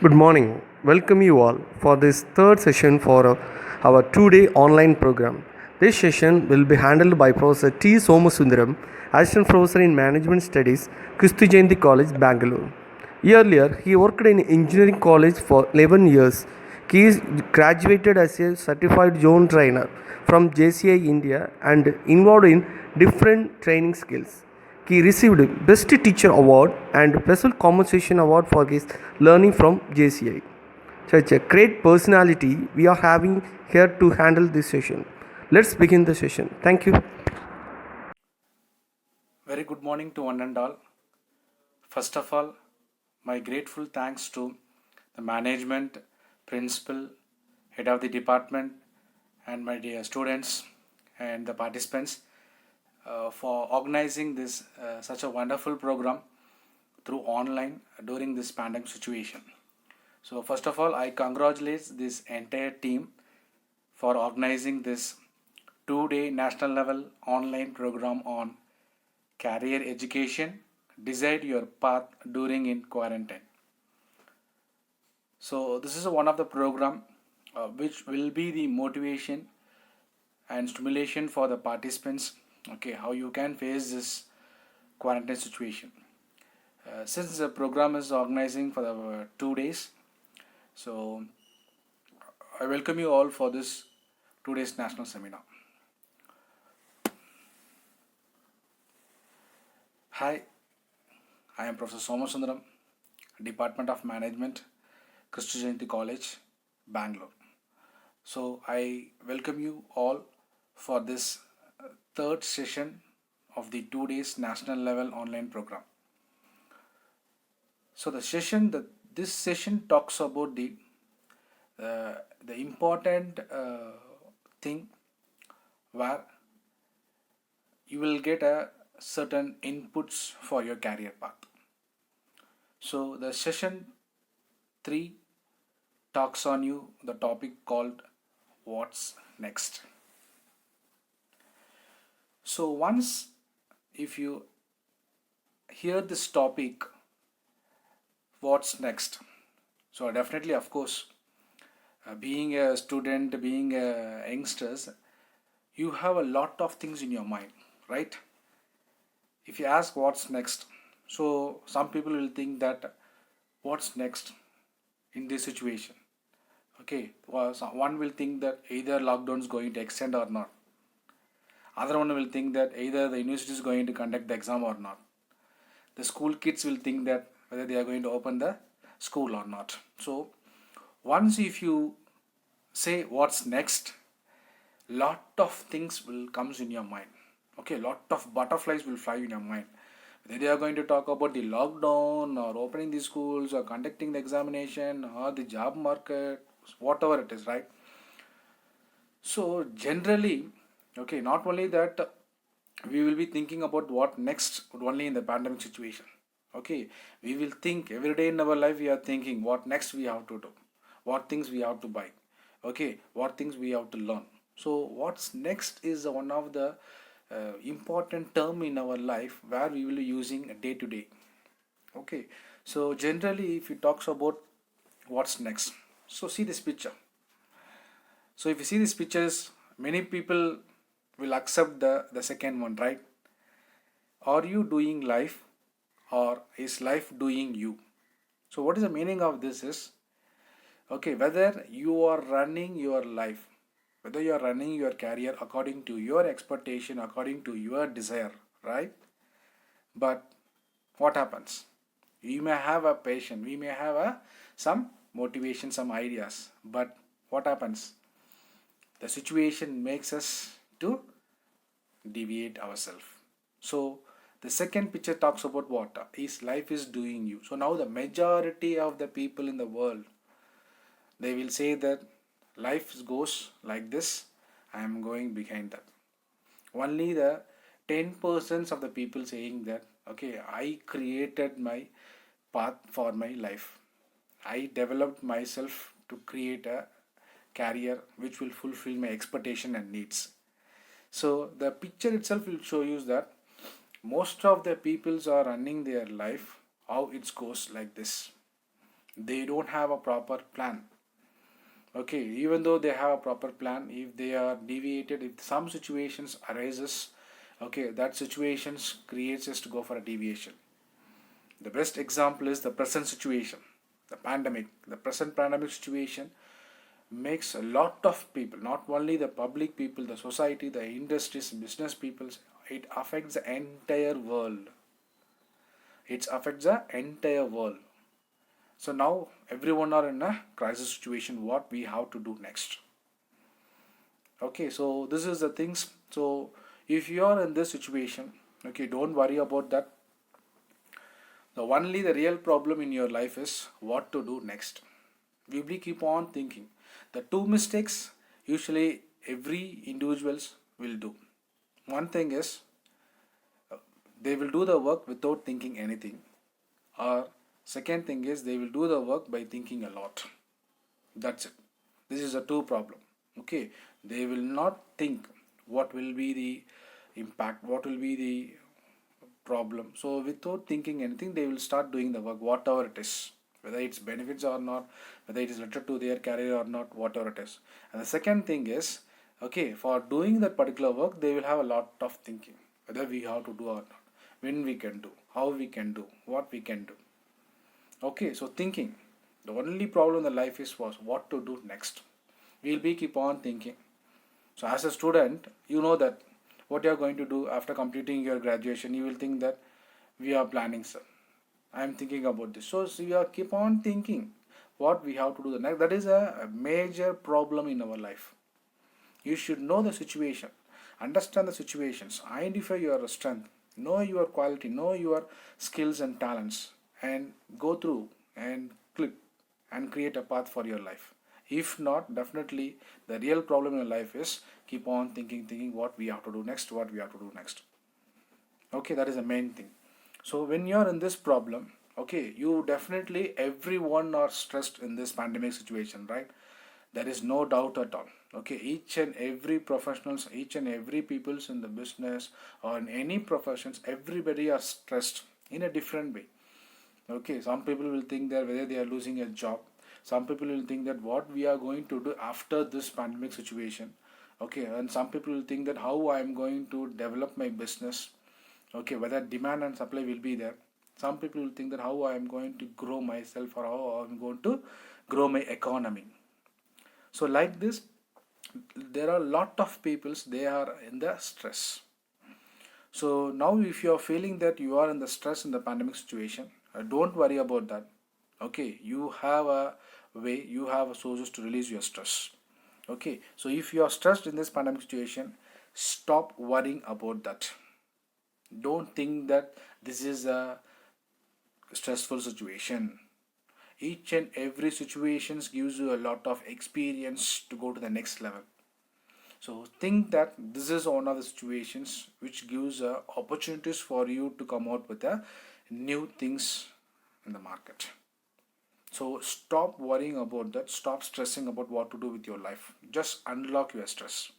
Good morning. Welcome you all for this third session for our two-day online program. This session will be handled by Professor T. Somasundaram, Assistant Professor in Management Studies, Christy Jayanti College, Bangalore. Earlier, he worked in Engineering College for 11 years. He is graduated as a certified zone trainer from JCI India and involved in different training skills. He received Best Teacher Award and Special Compensation Award for his learning from JCI. Such a great personality we are having here to handle this session. Let's begin the session. Thank you. Very good morning to one and all. First of all, my grateful thanks to the management, principal, head of the department, and my dear students and the participants for organizing this such a wonderful program through online during this pandemic situation. So first of all, I congratulate this entire team for organizing this two-day national level online program on career education, decide your path during in quarantine. So this is one of the program which will be the motivation and stimulation for the participants. Okay, how you can face this quarantine situation. Since the program is organizing for the 2 days, so I welcome you all for this 2 days national seminar. Hi, I am Professor Somasundaram, Department of Management, Christy Jayanti College, Bangalore. So I welcome you all for this third session of the 2 days national level online program. So this session talks about the important thing where you will get a certain inputs for your career path. So the session 3 talks on you the topic called what's next. So once if you hear this topic, what's next, so definitely of course being a student, being a youngsters, you have a lot of things in your mind, right? If you ask what's next, so some people will think that what's next in this situation. Okay, one will think that either lockdown is going to extend or not. Other one will think that either the university is going to conduct the exam or not. The school kids will think that whether they are going to open the school or not. So once if you say what's next, lot of things will comes in your mind. Okay, lot of butterflies will fly in your mind. Whether they are going to talk about the lockdown or opening the schools or conducting the examination or the job market, whatever it is, right? So generally, okay, not only that, we will be thinking about what next only in the pandemic situation. Okay, we will think every day in our life, we are thinking what next we have to do, what things we have to buy, okay, what things we have to learn. So what's next is one of the important term in our life where we will be using day to day. Okay, so generally if it talks about what's next, so see this picture. So if you see these pictures, many people will accept the second one, right? Are you doing life or is life doing you? So what is the meaning of this is, okay, whether you are running your life, whether you are running your career according to your expectation, according to your desire, right? But what happens? We may have a passion, we may have some motivation, some ideas, but what happens? The situation makes us to deviate ourselves. So the second picture talks about what is life is doing you. So now the majority of the people in the world, they will say that life goes like this, I am going behind that. Only the 10% of the people saying that, okay, I created my path for my life, I developed myself to create a career which will fulfill my expectation and needs. So the picture itself will show you that most of the peoples are running their life how it goes like this. they don't have a proper plan. Okay, even though they have a proper plan, if they are deviated, if some situations arises, okay, that situations creates us to go for a deviation. The best example is the present situation, the pandemic. The present pandemic situation makes a lot of people, not only the public people, the society, the industries, business people, it affects the entire world. It affects the entire world. So now everyone are in a crisis situation. What we have to do next? Okay, so this is the things. So if you are in this situation, okay, don't worry about that. The real problem in your life is what to do next. We keep on thinking. The two mistakes usually every individuals will do. One thing is they will do the work without thinking anything, or second thing is they will do the work by thinking a lot. That's it. This is a two problem. Okay, they will not think what will be the impact, what will be the problem. So without thinking anything, they will start doing the work, whatever it is, whether it's benefits or not, whether it is related to their career or not, whatever it is. And the second thing is, okay, for doing that particular work, they will have a lot of thinking, whether we have to do or not, when we can do, how we can do, what we can do. Okay, so thinking. The only problem in the life is was what to do next. We'll be keep on thinking. So as a student, you know that what you are going to do after completing your graduation, you will think that we are planning, sir. I am thinking about this. So you are keep on thinking what we have to do the next. That is a major problem in our life. You should know the situation, understand the situations, identify your strength, know your quality, know your skills and talents, and go through and click and create a path for your life. If not, definitely the real problem in your life is keep on thinking what we have to do next, what we have to do next. Okay, that is the main thing. So when you are in this problem, okay, you definitely everyone are stressed in this pandemic situation, right? There is no doubt at all. Okay, each and every professionals, each and every peoples in the business or in any professions, everybody are stressed in a different way. Okay, some people will think that whether they are losing a job, some people will think that what we are going to do after this pandemic situation. Okay, and some people will think that how I am going to develop my business. Okay, whether demand and supply will be there. Some people will think that how I am going to grow myself or how I am going to grow my economy. So like this, there are a lot of peoples, they are in the stress. So now if you are feeling that you are in the stress in the pandemic situation, don't worry about that. Okay, you have a way, you have a sources to release your stress. Okay, so if you are stressed in this pandemic situation, stop worrying about that. Don't think that this is a stressful situation. Each and every situation gives you a lot of experience to go to the next level. So think that this is one of the situations which gives opportunities for you to come out with new things in the market. So stop worrying about that. Stop stressing about what to do with your life. Just unlock your stress.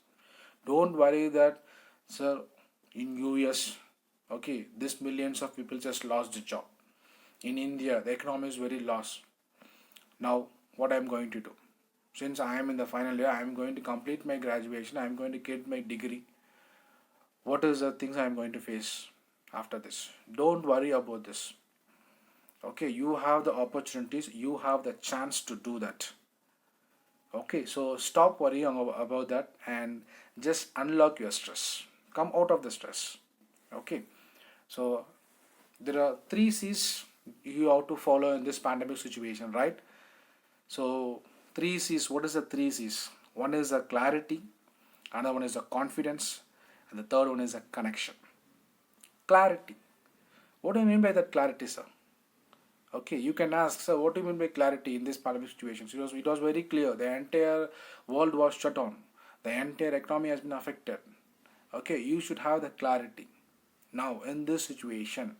Don't worry that, sir, in US, okay, this millions of people just lost the job. In India, the economy is very lost. Now, what I am going to do? Since I am in the final year, I am going to complete my graduation. I am going to get my degree. What is the things I am going to face after this? Don't worry about this. Okay, you have the opportunities. You have the chance to do that. Okay, so stop worrying about that and just unlock your stress. Come out of the stress. Okay, so there are 3 C's you have to follow in this pandemic situation, right? So 3 C's, what is the 3 C's? One is a clarity, another one is a confidence, and the third one is a connection. Clarity. What do you mean by that clarity, sir? Okay, you can ask, sir, what do you mean by clarity in this pandemic situation? It was very clear. The entire world was shut down. The entire economy has been affected. Okay, you should have the clarity. Now, in this situation,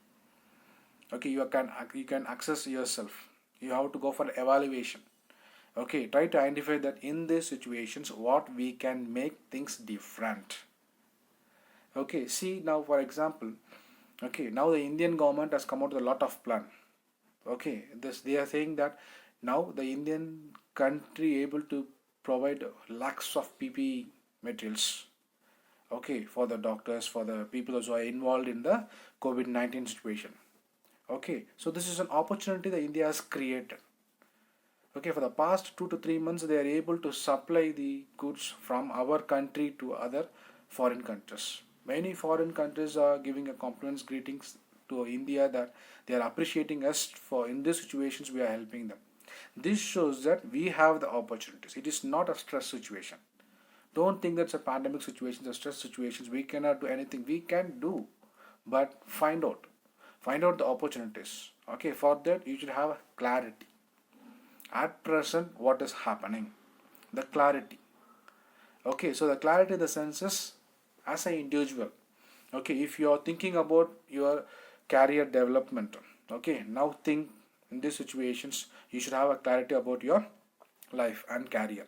okay, you can access yourself. You have to go for evaluation. Okay, try to identify that in these situations what we can make things different. Okay, see now for example, okay, now the Indian government has come out with a lot of plan. Okay, this they are saying that Now the Indian country able to provide lakhs of PPE materials, okay, for the doctors, for the people who are involved in the COVID-19 situation. Okay, so this is an opportunity that India has created. Okay, for the past 2 to 3 months, they are able to supply the goods from our country to other foreign countries. Many foreign countries are giving a compliments greetings to India that they are appreciating us for in these situations we are helping them. This shows that we have the opportunities. It is not a stress situation. Don't think that's a pandemic situation, a stress situations. We cannot do anything. We can do, but find out the opportunities. Okay, for that you should have clarity. At present, what is happening? The clarity. Okay, so the clarity in the sense is as an individual. Okay, if you are thinking about your career development, okay, now think in these situations you should have a clarity about your life and career.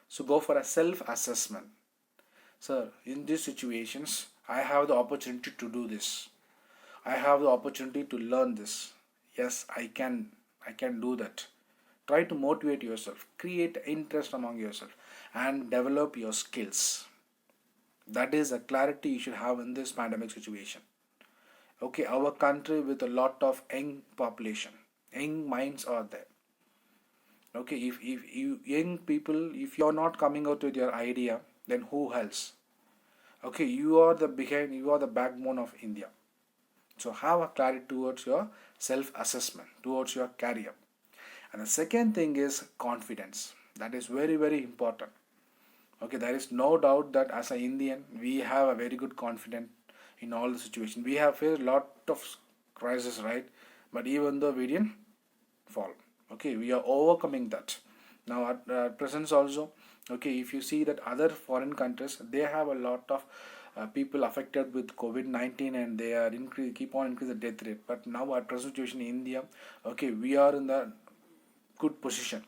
So go for a self assessment. Sir, in these situations, I have the opportunity to do this. I have the opportunity to learn this. Yes, I can do that. Try to motivate yourself, create interest among yourself, and develop your skills. That is a clarity you should have in this pandemic situation. Okay, our country with a lot of young population, young minds are there. Okay, if you young people, if you're not coming out with your idea, then who else? Okay, you are the backbone of India. So have a clarity towards your self assessment, towards your career. And the second thing is confidence. That is very, very important. Okay, there is no doubt that as an Indian, we have a very good confidence in all the situations. We have faced a lot of crisis, right? But even though we didn't fall, okay, we are overcoming that. Now at present also, okay, if you see that other foreign countries, they have a lot of people affected with COVID-19 and they are keep on increasing the death rate. But now at present situation in India, okay, we are in the good position.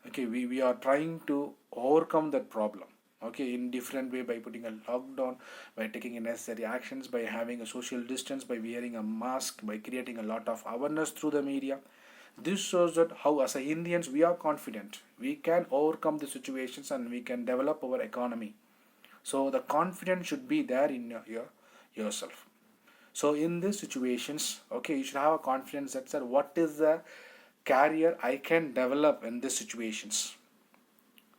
Okay, we are trying to overcome that problem, okay, in different way, by putting a lockdown, by taking necessary actions, by having a social distance, by wearing a mask, by creating a lot of awareness through the media. This shows that how as a Indians we are confident, we can overcome the situations and we can develop our economy. So the confidence should be there in yourself. So in these situations, okay, you should have a confidence that, sir, what is the career I can develop in these situations.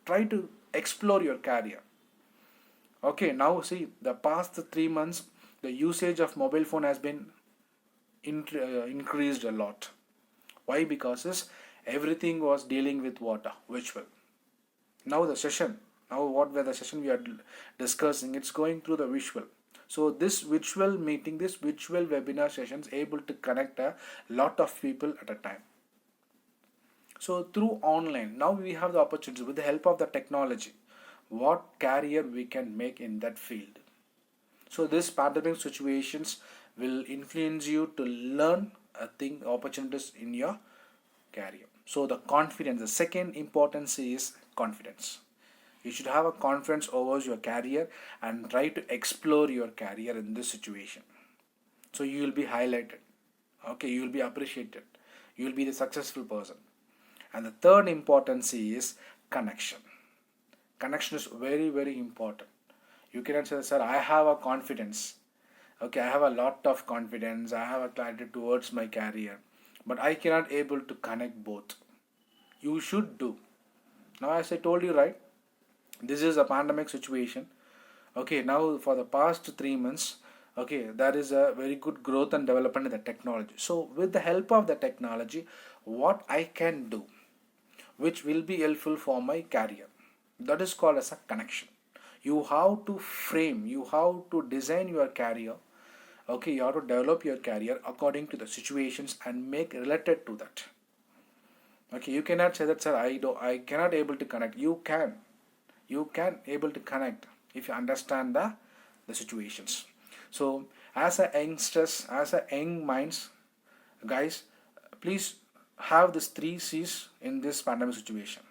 Try to explore your career. Okay, now see, the past 3 months, the usage of mobile phone has been increased a lot. Why? Because everything was dealing with water, visual. Now the session, now what were the session we are discussing, it's going through the visual. So this virtual meeting, this virtual webinar sessions able to connect a lot of people at a time. So through online, now we have the opportunity with the help of the technology, what career we can make in that field. So this pandemic situations will influence you to learn a thing, opportunities in your career. So the confidence, the second importance is confidence. You should have a confidence over your career and try to explore your career in this situation. So you will be highlighted. Okay, you will be appreciated. You will be the successful person. And the third importance is connection. Connection is very, very important. You cannot say, sir, I have a confidence. Okay, I have a lot of confidence. I have a clarity towards my career. But I cannot able to connect both. You should do. Now, as I told you, right, this is a pandemic situation. Okay, now for the past 3 months, okay, there is a very good growth and development in the technology. So with the help of the technology, what I can do, which will be helpful for my career, that is called as a connection. You have to frame, you have to design your career. Okay, you have to develop your career according to the situations and make related to that. Okay, you cannot say that, sir, I cannot able to connect. You can able to connect if you understand the situations. So as a youngsters, as a young minds, guys, please have this 3 C's in this pandemic situation.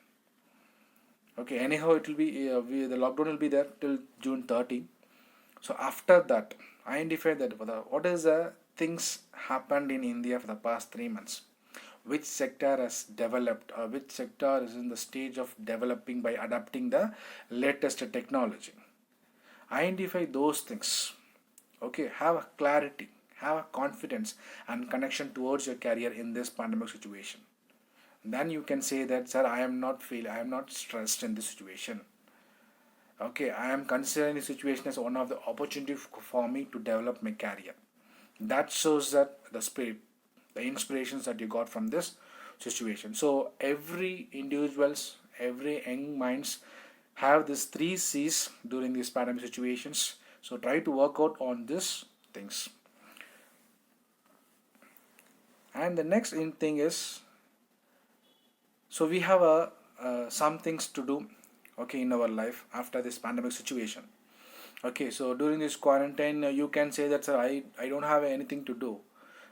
Okay, anyhow, it will be the lockdown will be there till June 30. So after that, identify that what is the things happened in India for the past 3 months. which sector has developed or which sector is in the stage of developing by adapting the latest technology. Identify those things. Okay, have a clarity, have a confidence and connection towards your career in this pandemic situation. Then you can say that, sir, I am not stressed in this situation. Okay, I am considering the situation as one of the opportunity for me to develop my career. That shows that the spirit, the inspirations that you got from this situation. So every individuals, every young minds have these three C's during these pandemic situations. So try to work out on these things. And the next thing is, so we have some things to do, okay, in our life after this pandemic situation. Okay, so during this quarantine, you can say that, sir, I don't have anything to do.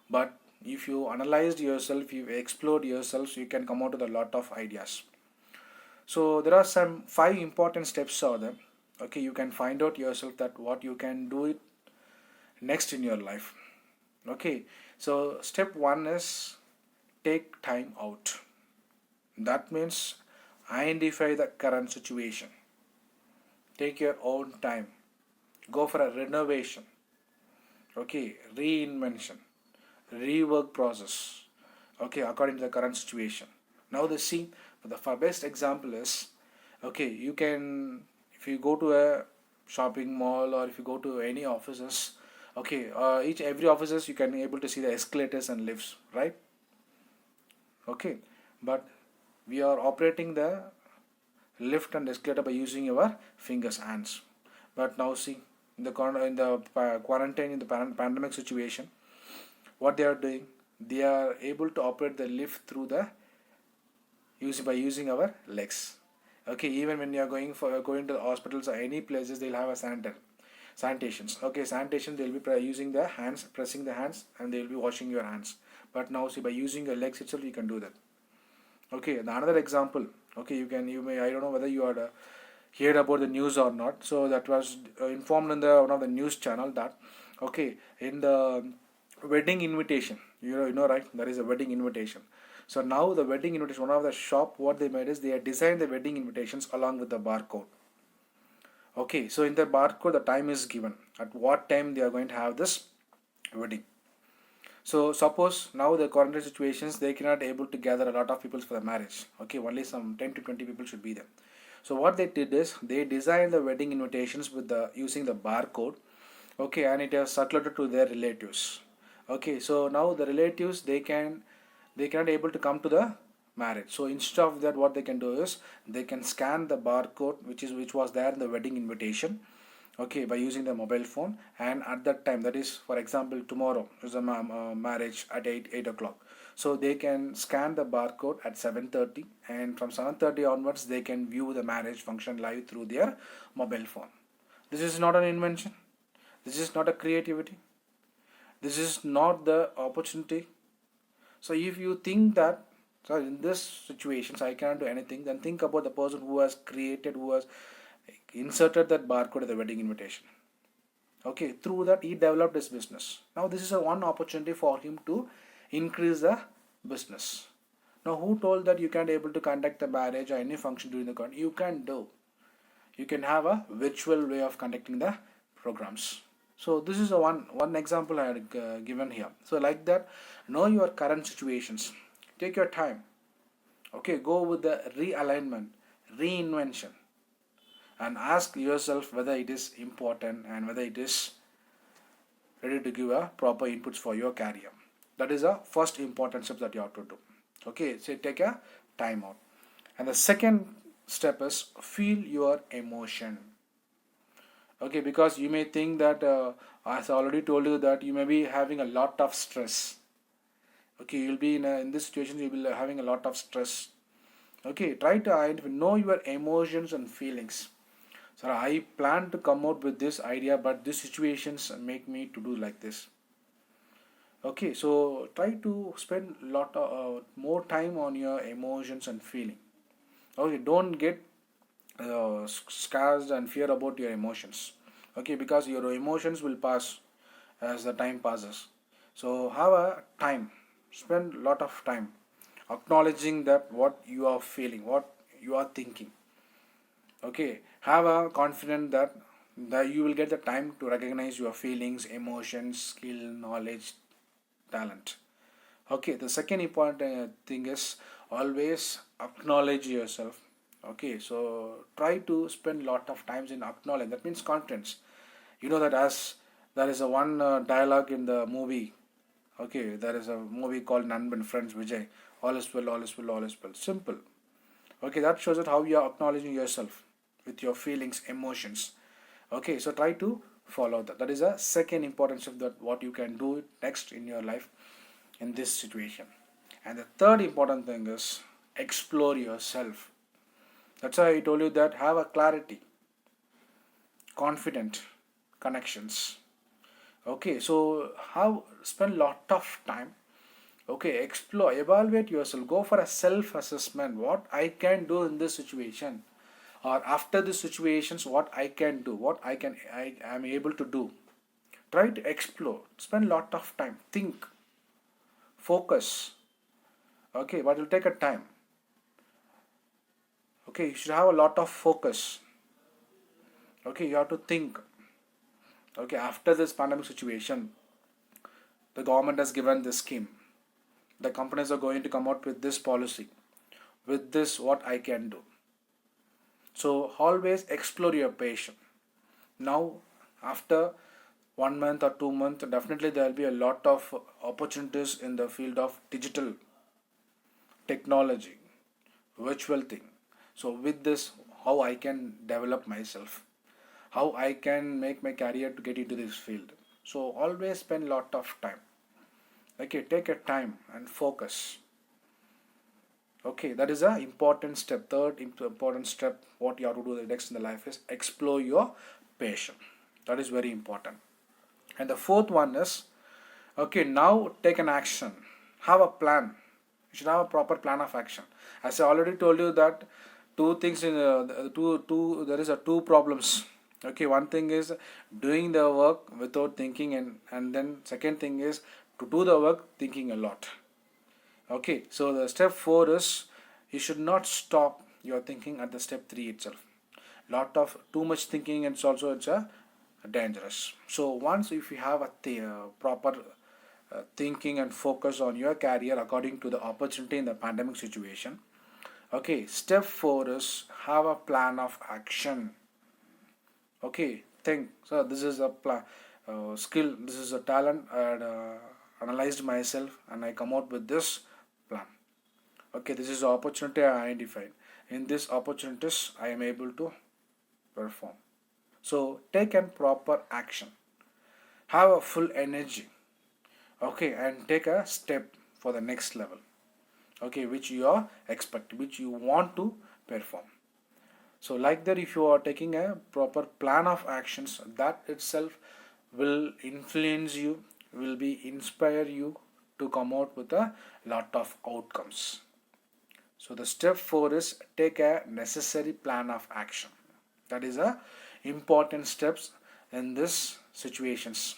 But if you analyzed yourself, you explored yourself, you can come out with a lot of ideas. So there are some 5 important steps out there. Okay, you can find out yourself that what you can do it next in your life. Okay, so step 1 is take time out. That means identify the current situation. Take your own time. Go for a renovation. Okay, reinvention, rework process. Okay, according to the current situation. Now the best example is, okay, you can, if you go to a shopping mall or if you go to any offices, okay, every offices you can able to see the escalators and lifts, right? Okay, but we are operating the lift and escalator by using our fingers, hands. But now see, in the quarantine, in the pandemic situation, what they are doing, they are able to operate the lift through the by using our legs. Okay, even when you are going to the hospitals or any places, they'll have a sanitations. Okay, sanitation, they'll be using the hands, pressing the hands, and they'll be washing your hands. But now see, by using your legs itself, you can do that. Okay, another example. Okay, you may, I don't know whether you are heard about the news or not. So that was informed in the one of the news channel that, okay, in the wedding invitation, you know, right, there is a wedding invitation. So now the wedding invitation, one of the shop, what they made is they had designed the wedding invitations along with the barcode. Okay, so in the barcode the time is given at what time they are going to have this wedding. So suppose now the quarantine situations, they cannot able to gather a lot of people for the marriage. Okay, only some 10 to 20 people should be there. So what they did is they designed the wedding invitations with the using the barcode. Okay, and it is circulated to their relatives. Okay, so now the relatives, they cannot able to come to the marriage. So instead of that, what they can do is they can scan the barcode which was there in the wedding invitation. Okay, by using the mobile phone, and at that time, that is for example tomorrow is a marriage at 8 o'clock. So they can scan the barcode at 7:30, and from 7:30 onwards they can view the marriage function live through their mobile phone. This is not an invention, this is not a creativity, this is not the opportunity. So if you think that, so in this situations I cannot do anything, then think about the person who has created, who has inserted that barcode in the wedding invitation. Okay, through that he developed his business. Now this is a one opportunity for him to increase the business. Now who told that you can't able to conduct the marriage or any function during the quarantine? You can do. You can have a virtual way of conducting the programs. So this is a one example I had given here. So like that, know your current situations. Take your time. Okay, go with the realignment, reinvention, and ask yourself whether it is important and whether it is ready to give a proper inputs for your career. That is a first important step that you have to do. Okay, so take a time out. And the second step is feel your emotion. Okay, because you may think that, as I already told you, that you may be having a lot of stress. Okay, you'll be in this situation, you'll be having a lot of stress. Okay, try to identify, know your emotions and feelings. So I plan to come out with this idea, but these situations make me to do like this. Okay, so try to spend lot of more time on your emotions and feeling. Okay, don't get scared and fear about your emotions. Okay, because your emotions will pass as the time passes. So have a time, spend lot of time. acknowledging that what you are feeling, what you are thinking. Okay, have a confidence that you will get the time to recognize your feelings, emotions, skill, knowledge, talent. Okay, the second important thing is always acknowledge yourself. Okay, so try to spend lot of times in acknowledge. That means confidence. You know that as there is a one dialogue in the movie. Okay, there is a movie called Nanban Friends Vijay. All is well, all is well, all is well. Simple. Okay, that shows that how you are acknowledging yourself with your feelings, emotions. Okay, so try to follow that. That is a second importance of that what you can do next in your life in this situation. And the third important thing is explore yourself. That's why I told you that have a clarity, confident connections. Okay, so have spend lot of time. Okay, explore, evaluate yourself, go for a self assessment. What I can do in this situation, or after the situations, what I can do, what I am able to do. Try to explore, spend lot of time, think, focus. Okay, but it will take a time. Okay, you should have a lot of focus. Okay, you have to think. Okay, after this pandemic situation, the government has given this scheme. The companies are going to come out with this policy. With this, what I can do. So always explore your passion. Now, after 1 month or 2 months, definitely there will be a lot of opportunities in the field of digital technology, virtual thing. So with this, how I can develop myself, how I can make my career to get into this field. So always spend lot of time. Okay, take a time and focus. Okay, that is a important step. Third important step, what you have to do the next in the life is explore your passion. That is very important. And the fourth one is, okay, now take an action. Have a plan. You should have a proper plan of action. As I already told you that two things in there is a two problems. Okay, one thing is doing the work without thinking, and then second thing is to do the work thinking a lot. Okay, so the step 4 is you should not stop your thinking at the step 3 itself. Lot of too much thinking, and it's a dangerous. So once if you have a proper thinking and focus on your career according to the opportunity in the pandemic situation. Okay, step 4 is have a plan of action. Okay, think. So this is a skill, this is a talent. I had analyzed myself and I come out with this plan. Okay, this is the opportunity I identified. In these opportunities, I am able to perform. So take a proper action. Have a full energy. Okay, and take a step for the next level. Okay, which you are expecting, which you want to perform. So like that, if you are taking a proper plan of actions, that itself will influence you, will be inspire you to come out with a lot of outcomes. So the step 4 is take a necessary plan of action. That is a important steps in this situations.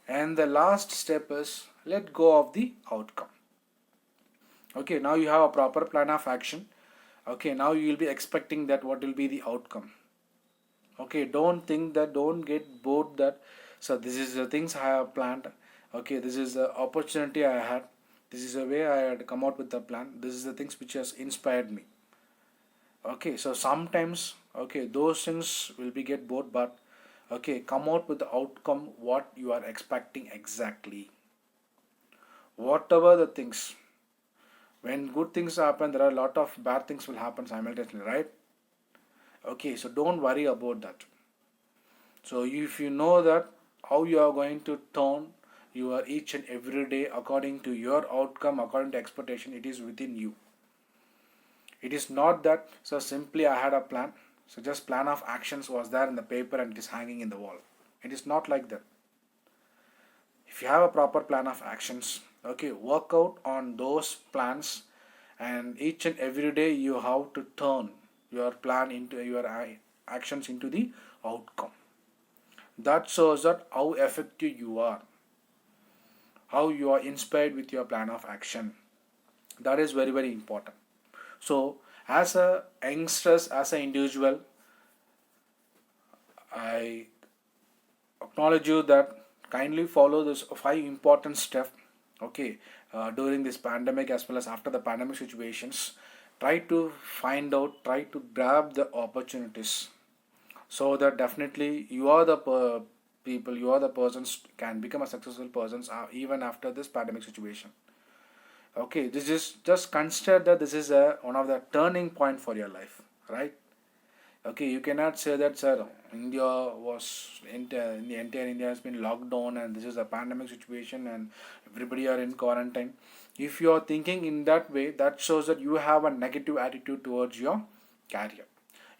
And the last step is let go of the outcome. Okay, now you have a proper plan of action. Okay, now you will be expecting that what will be the outcome. Okay, don't think that, don't get bored that, so this is the things I have planned. Okay, this is the opportunity I had. This is the way I had come out with the plan. This is the things which has inspired me. Okay, so sometimes, okay, those things will be get bored, but okay, come out with the outcome what you are expecting exactly. Whatever the things, when good things happen, there are a lot of bad things will happen simultaneously, right? Okay, so don't worry about that. So if you know that how you are going to turn your each and every day according to your outcome, according to expectation, it is within you. It is not that so simply I had a plan, so just plan of actions was there in the paper and it is hanging in the wall. It is not like that. If you have a proper plan of actions, okay, work out on those plans, and each and every day you have to turn your plan into your actions into the outcome. That shows that how effective you are, how you are inspired with your plan of action. That is very, very important. So as a youngsters, as an individual, I acknowledge you that kindly follow this 5 important steps. Okay, during this pandemic as well as after the pandemic situations, try to find out, try to grab the opportunities, so that definitely you are the people, you are the persons can become a successful persons even after this pandemic situation. Okay, this is just consider that this is a one of the turning point for your life, right? Okay, you cannot say that, sir, India was in the entire India has been locked down and this is a pandemic situation and everybody are in quarantine. If you are thinking in that way, that shows that you have a negative attitude towards your career.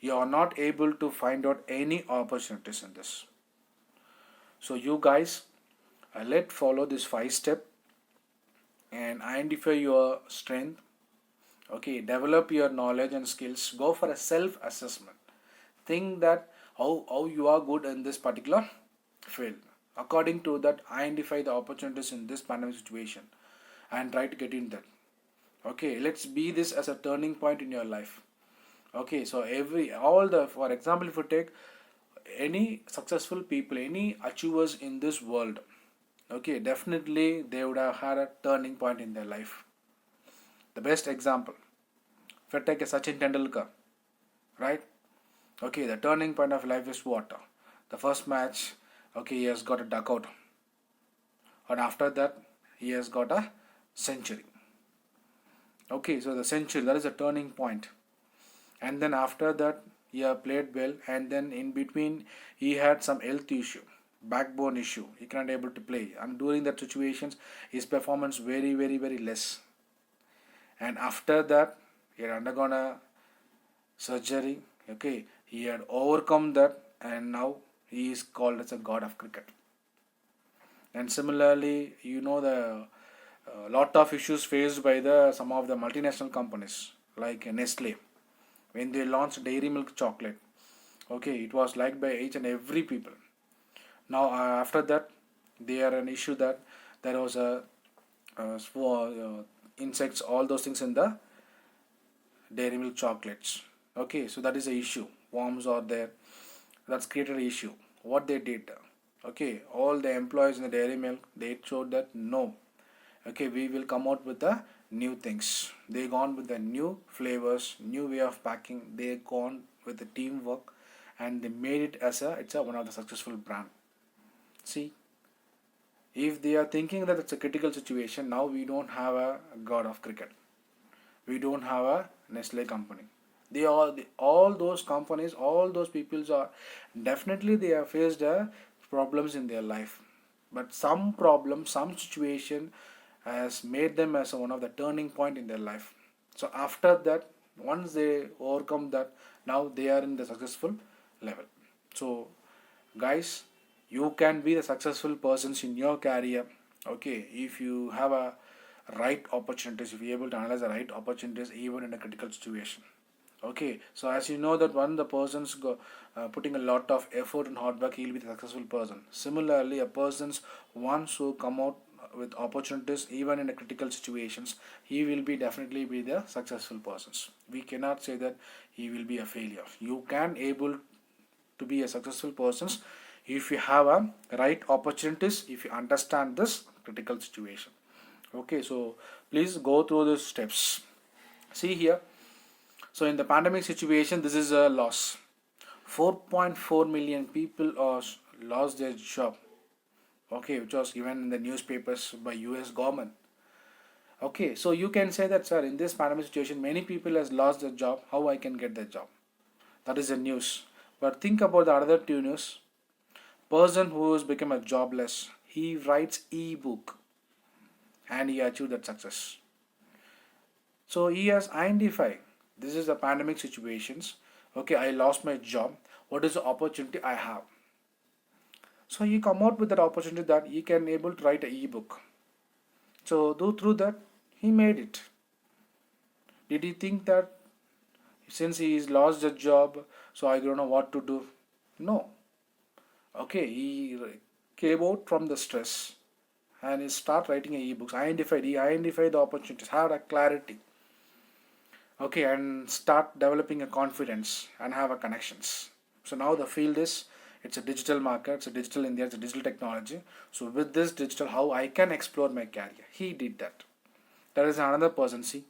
You are not able to find out any opportunities in this. So you guys, let follow this 5 step and identify your strength. Okay, develop your knowledge and skills. Go for a self assessment. Think that how you are good in this particular field. According to that, identify the opportunities in this pandemic situation and try to get in that. Okay, let's be this as a turning point in your life. Okay, so every all the for example, if you take any successful people, any achievers in this world, okay, definitely they would have had a turning point in their life. The best example, if I take a Sachin Tendulkar, right? Okay, the turning point of life is what? The first match, okay, he has got a dugout, and after that, he has got a century. Okay, so the century, that is a turning point. And then after that, he have played well, and then in between, he had some health issue, backbone issue. He cannot able to play, and during that situations, his performance very, very, very less. And after that, he had undergone a surgery. Okay, he had overcome that, and now he is called as a god of cricket. And similarly, you know, the lot of issues faced by the some of the multinational companies like Nestle when they launched dairy milk chocolate. Okay, it was liked by each and every people. Now after that, they are an issue that there was a insects, all those things in the dairy milk chocolates. Okay, so that is a issue. Worms are there. That's created an issue. What they did, okay, all the employees in the dairy milk, they showed that no, okay, we will come out with the new things. They gone with the new flavors, new way of packing. They gone with the teamwork, and they made it as a it's a one of the successful brand. See, if they are thinking that it's a critical situation, now we don't have a god of cricket. We don't have a Nestle company. All those companies, all those peoples are definitely they have faced problems in their life, but some problem, some situation has made them as one of the turning point in their life. So after that, once they overcome that, now they are in the successful level. So guys, you can be the successful persons in your career. Okay, if you have a right opportunities, if you're able to analyze the right opportunities even in a critical situation. Okay, so as you know that one the person's putting a lot of effort and hard work, he'll be the successful person. Similarly, a person's wants to come out with opportunities even in a critical situations, he will be definitely be the successful persons. We cannot say that he will be a failure. You can able to be a successful persons if you have a right opportunities, if you understand this critical situation. Okay, so please go through the steps. See here, so in the pandemic situation, this is a loss. 4.4 million people lost their job. Okay, which was given in the newspapers by US government. Okay, so you can say that, sir, in this pandemic situation, many people has lost their job. How I can get the job? That is the news. But think about the other two news. Person who has become a jobless, he writes e-book and he achieved that success. So he has identified this is the pandemic situations. Okay, I lost my job. What is the opportunity I have? So he come out with that opportunity that he can able to write an e-book. So through that he made it. Did he think that since he is lost the job, so I don't know what to do? No. Okay, he came out from the stress and you start writing e-books. Identify the opportunities, have a clarity. Okay, and start developing a confidence and have a connections. So now the field is, it's a digital market, it's a digital India, it's a digital technology. So with this digital, how I can explore my career. He did that. There is another person, see,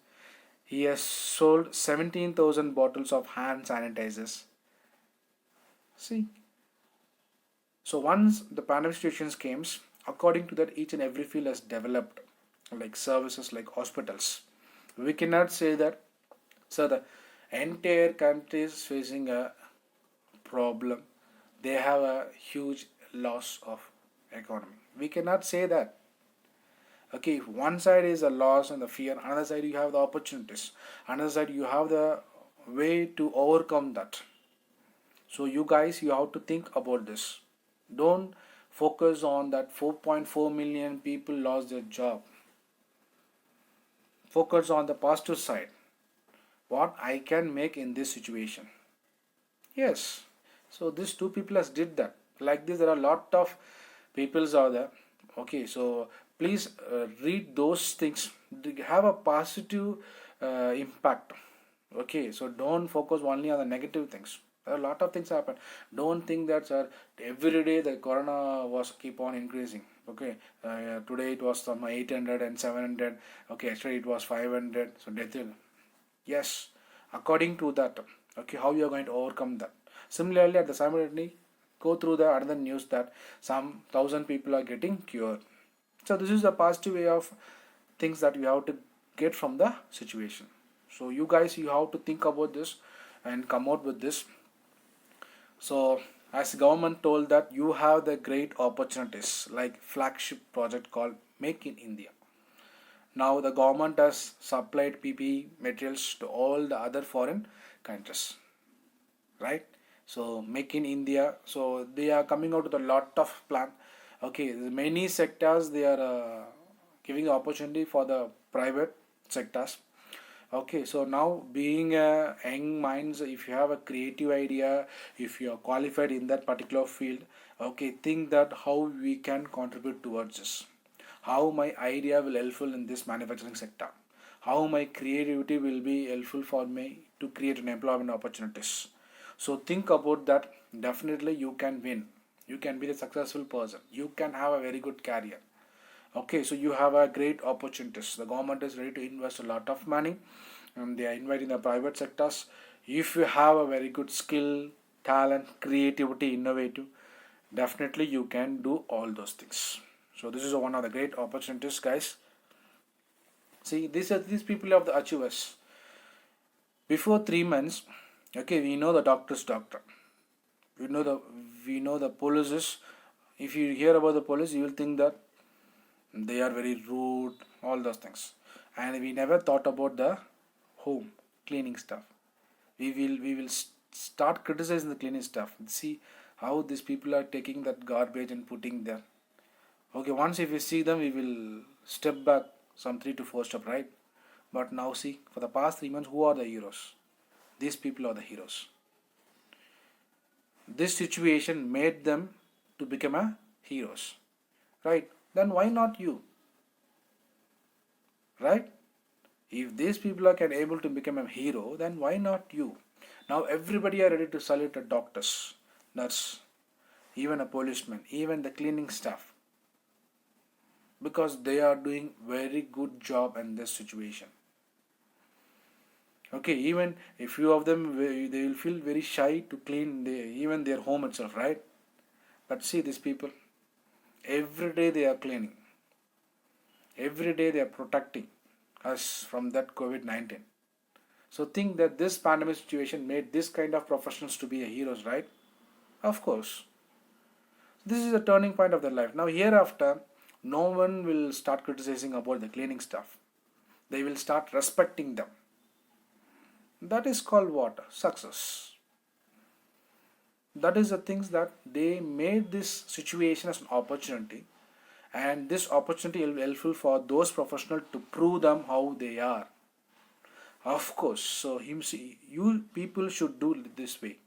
he has sold 17,000 bottles of hand sanitizers. See, so once the pandemic situations came, according to that, each and every field has developed, like services, like hospitals. We cannot say that, so the entire country is facing a problem. They have a huge loss of economy. We cannot say that. Okay, if one side is a loss and the fear, another side you have the opportunities, another side you have the way to overcome that. So you guys, you have to think about this. Don't focus on that 4.4 million people lost their job. Focus on the positive side. What I can make in this situation. Yes. So these two people has did that. Like this, there are a lot of peoples out there. Okay, so please read those things. Have a positive impact. Okay, so don't focus only on the negative things. There are a lot of things happen. Don't think that, sir, every day the corona was keep on increasing. Okay, today it was some 800 and 700. Okay, yesterday it was 500. So death will, yes, according to that. Okay, how you are going to overcome that. Similarly, at the simultaneously go through the another news that some 1,000 people are getting cured. So this is a positive way of things that you have to get from the situation. So you guys, you have to think about this and come out with this. So as government told that you have the great opportunities like flagship project called Make in India. Now the government has supplied PPE materials to all the other foreign countries, right? So Make in India. So they are coming out with a lot of plan. Okay, many sectors they are giving opportunity for the private sectors. Okay, so now being a young minds, if you have a creative idea, if you are qualified in that particular field, okay, think that how we can contribute towards this, how my idea will helpful in this manufacturing sector, how my creativity will be helpful for me to create an employment opportunities. So think about that. Definitely you can win, you can be the successful person, you can have a very good career. Okay, so you have a great opportunities. The government is ready to invest a lot of money, and they are inviting the private sectors. If you have a very good skill, talent, creativity, innovative, definitely you can do all those things. So this is one of the great opportunities, guys. See, these people of the achievers. Before 3 months, okay, we know the doctor's doctor. We know the we know the police. If you hear about the police, you will think that they are very rude, all those things. And we never thought about the home cleaning stuff. We will start criticizing the cleaning stuff. See how these people are taking that garbage and putting there. Okay, once if we see them, we will step back some 3 to 4 steps, right? But now see, for the past 3 months, who are the heroes? These people are the heroes. This situation made them to become a heroes, right? Then why not you, right? If these people are can able to become a hero, then why not you? Now everybody are ready to salute the doctors, nurse, even a policeman, even the cleaning staff, because they are doing very good job in this situation. Okay, even a few of them they will feel very shy to clean even their home itself, right? But see these people, every day they are cleaning, every day they are protecting us from that COVID-19. So think that this pandemic situation made this kind of professionals to be a heroes, right? Of course. This is a turning point of their life. Now hereafter, no one will start criticizing about the cleaning stuff. They will start respecting them. That is called what? Success. That is the things that they made this situation as an opportunity, and this opportunity will be helpful for those professionals to prove them how they are. Of course, so you people should do this way.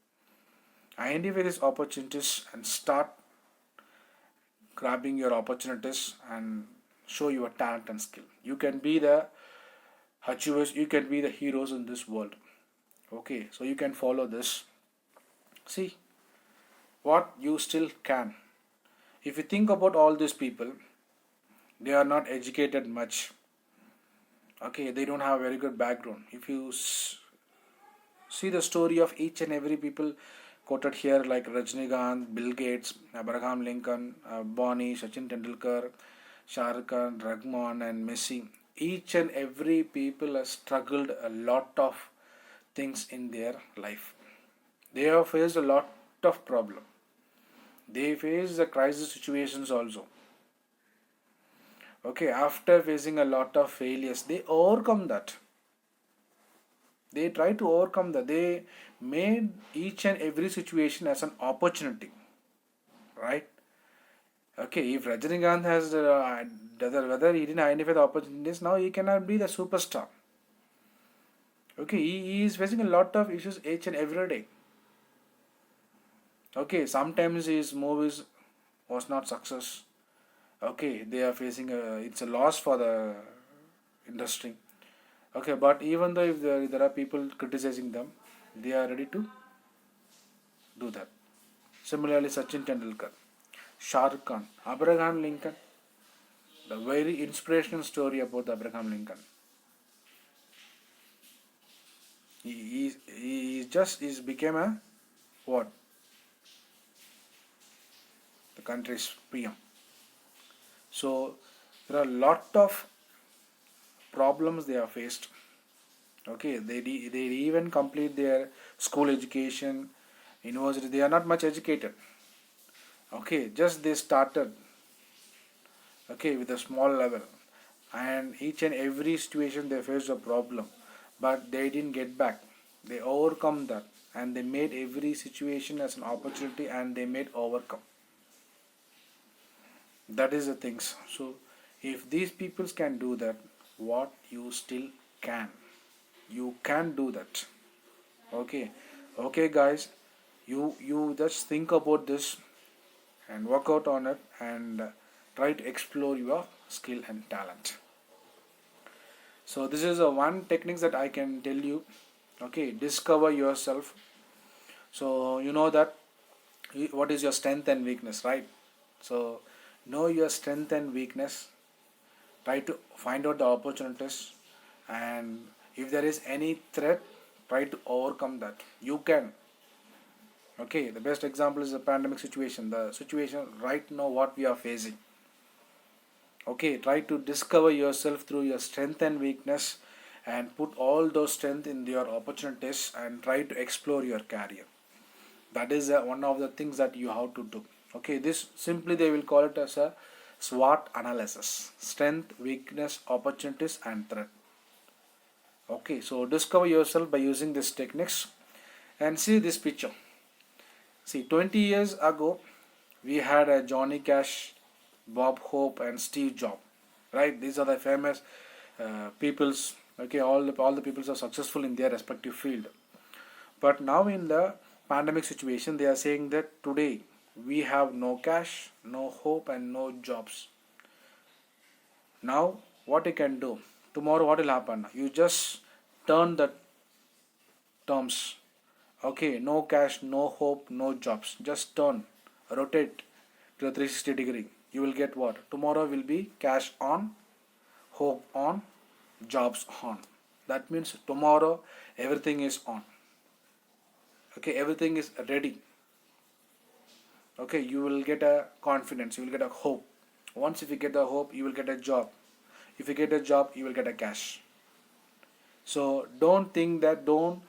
Identify these opportunities and start grabbing your opportunities and show your talent and skill. You can be the achievers, you can be the heroes in this world. Okay, so you can follow this. See what you still can. If you think about all these people, they are not educated much. Okay, they don't have a very good background. If you see the story of each and every people quoted here, like Rajnikant, Bill Gates, Abraham Lincoln, Bonnie, Sachin Tendulkar, Shah Rukh Khan, Rahman, and Messi. Each and every people have struggled a lot of things in their life. They have faced a lot of problem. They face the crisis situations also. Okay, after facing a lot of failures, they overcome that. They try to overcome that. They made each and every situation as an opportunity, right? Okay, if Rajinikanth has whether he didn't identify the opportunities, now he cannot be the superstar. Okay, he is facing a lot of issues each and every day. Okay, sometimes his movies was not success. Okay, they are facing it's a loss for the industry. Okay, but even though if there are people criticizing them, they are ready to do that. Similarly, Sachin Tendulkar, Shah Rukh Khan, Abraham Lincoln, the very inspirational story about Abraham Lincoln. He just is became a what? The country's PM. So there are a lot of problems they are faced. Okay, they even complete their school education, university. They are not much educated. Okay, just they started. Okay, with a small level, and each and every situation they faced a problem, but they didn't get back. They overcome that, and they made every situation as an opportunity, and they made overcome. That is the things. So if these peoples can do that, what you still can, you can do that. Okay, okay guys, you just think about this and work out on it, and try to explore your skill and talent. So this is a one techniques that I can tell you. Okay, discover yourself. So you know that what is your strength and weakness, right? So know your strength and weakness. Try to find out the opportunities, and if there is any threat, try to overcome that. You can. Okay, the best example is the pandemic situation. The situation right now what we are facing. Okay, try to discover yourself through your strength and weakness, and put all those strength in your opportunities, and try to explore your career. That is one of the things that you have to do. Okay, this simply they will call it as a SWOT analysis: strength, weakness, opportunities, and threat. Okay, so discover yourself by using these techniques, and see this picture. See, 20 years ago, we had a Johnny Cash, Bob Hope, and Steve Jobs. Right? These are the famous peoples. Okay, all the peoples are successful in their respective field. But now in the pandemic situation, they are saying that today we have no cash, no hope, and no jobs. Now, what you can do? Tomorrow, what will happen? You just turn the terms. Okay, no cash, no hope, no jobs. Just turn, rotate to a 360-degree. You will get what? Tomorrow will be cash on, hope on, jobs on. That means tomorrow everything is on. Okay, everything is ready. Okay, you will get a confidence, you will get a hope. Once if you get a hope, you will get a job. If you get a job, you will get a cash. So don't think that, don't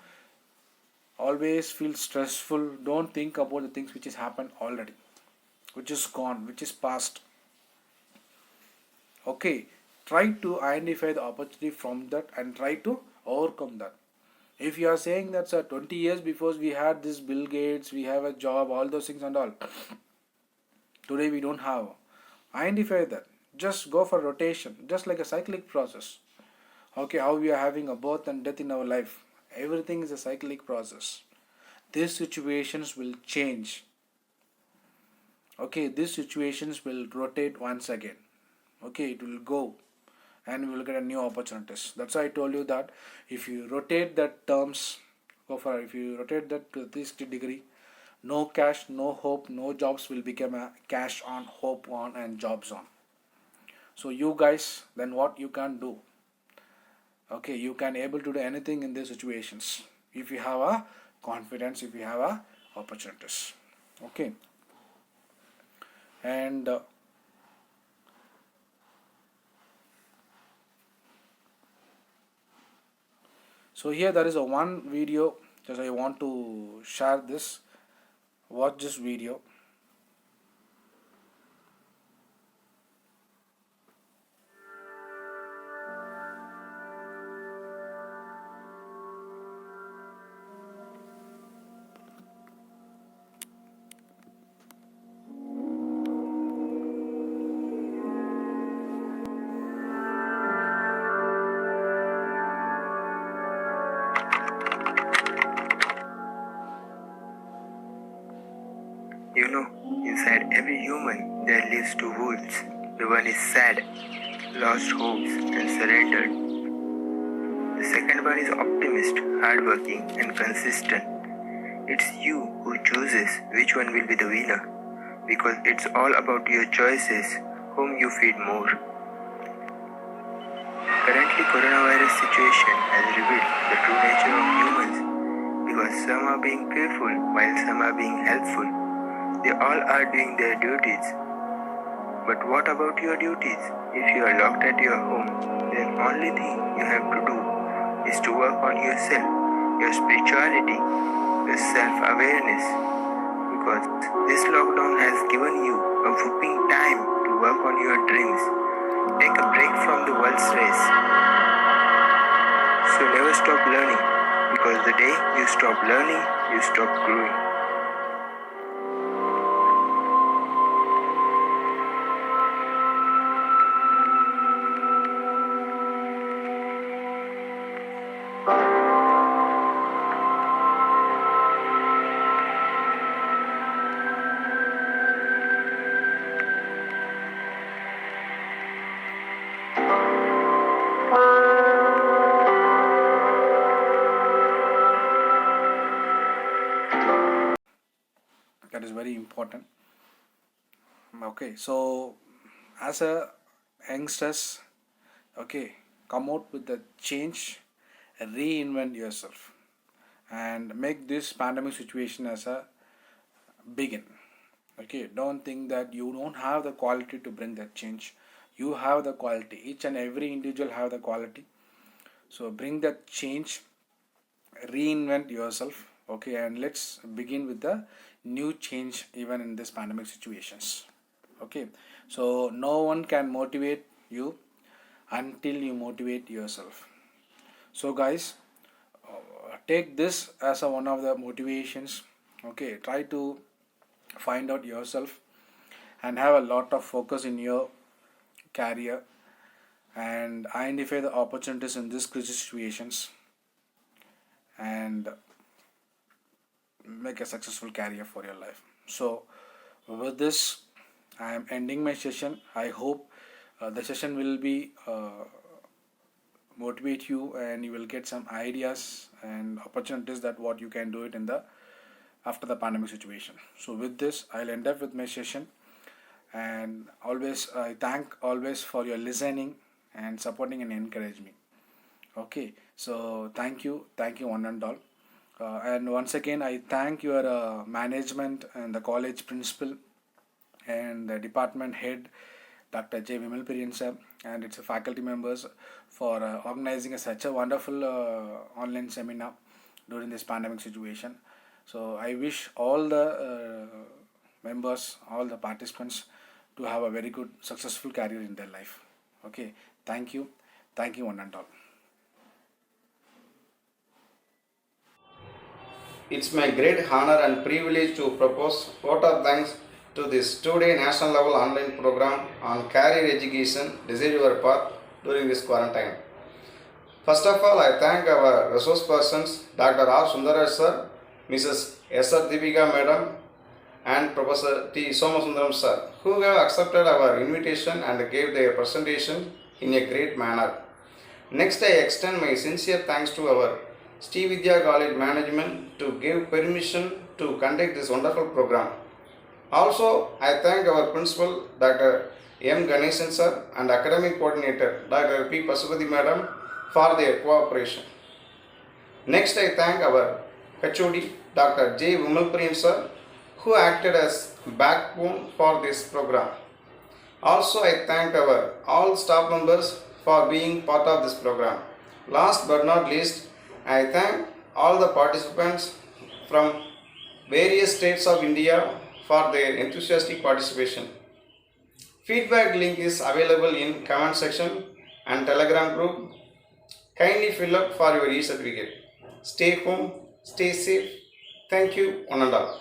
always feel stressful. Don't think about the things which has happened already, which is gone, which is past. Okay, try to identify the opportunity from that and try to overcome that. If you are saying that, sir, 20 years before we had this Bill Gates, we have a job, all those things and all, today we don't have, identify that. Just go for rotation, just like a cyclic process. Okay, how we are having a birth and death in our life, everything is a cyclic process. These situations will change. Okay, these situations will rotate once again. Okay, it will go and we will get a new opportunities. That's why I told you that if you rotate that terms, if you rotate that to 360 degree, no cash, no hope, no jobs will become a cash on, hope on, and jobs on. So you guys, then what you can do? Okay, you can able to do anything in these situations if you have a confidence, if you have a opportunities. Okay, and so here there is a one video that I want to share this. Watch this video. You know, inside every human there lives two wolves. The one is sad, lost hopes, and surrendered. The second one is optimist, hardworking, and consistent. It's you who chooses which one will be the winner, because it's all about your choices, whom you feed more. Currently, coronavirus situation has revealed the true nature of humans, because some are being fearful while some are being helpful. They all are doing their duties. But what about your duties? If you are locked at your home, then only thing you have to do is to work on yourself, your spirituality, your self-awareness. Because this lockdown has given you a whooping time to work on your dreams. Take a break from the world's race. So never stop learning, because the day you stop learning, you stop growing. That is very important. Okay, so as a youngsters, okay, come out with the change, reinvent yourself, and make this pandemic situation as a begin. Okay, don't think that you don't have the quality to bring that change. You have the quality. Each and every individual have the quality. So bring that change, reinvent yourself. Okay, and let's begin with the new change even in this pandemic situations. Okay, so no one can motivate you until you motivate yourself. So guys, take this as one of the motivations. Okay, try to find out yourself and have a lot of focus in your career and identify the opportunities in these crisis situations and make a successful career for your life. So with this I am ending my session. I hope the session will be motivate you and you will get some ideas and opportunities that what you can do it in the after the pandemic situation. So with this I'll end up with my session, and always I thank always for your listening and supporting and encourage me. Okay, so thank you one and all. And once again I thank your management and the college principal and the department head Dr. J. Vimalpiriyan sir and its faculty members for organizing such a wonderful online seminar during this pandemic situation. So I wish all the members, all the participants to have a very good successful career in their life. Okay, thank you one and all. It's my great honor and privilege to propose vote of thanks to this two-day national level online program on career education, Decide Your Path during this quarantine. First of all, I thank our resource persons, Dr. R. Sundaraj sir, Mrs. S. R. Deepika madam, and Professor T. Somasundaram sir, who have accepted our invitation and gave their presentation in a great manner. Next, I extend my sincere thanks to our Vidya College management to give permission to conduct this wonderful program. Also, I thank our principal, Dr. M. Ganesan sir, and academic coordinator, Dr. P. Pasupati madam, for their cooperation. Next, I thank our HOD, Dr. J. Vimalprem sir, who acted as backbone for this program. Also, I thank our all staff members for being part of this program. Last but not least, I thank all the participants from various states of India for their enthusiastic participation. Feedback link is available in comment section and Telegram group. Kindly fill up for your e-certificate. Stay home, stay safe. Thank you, one and all.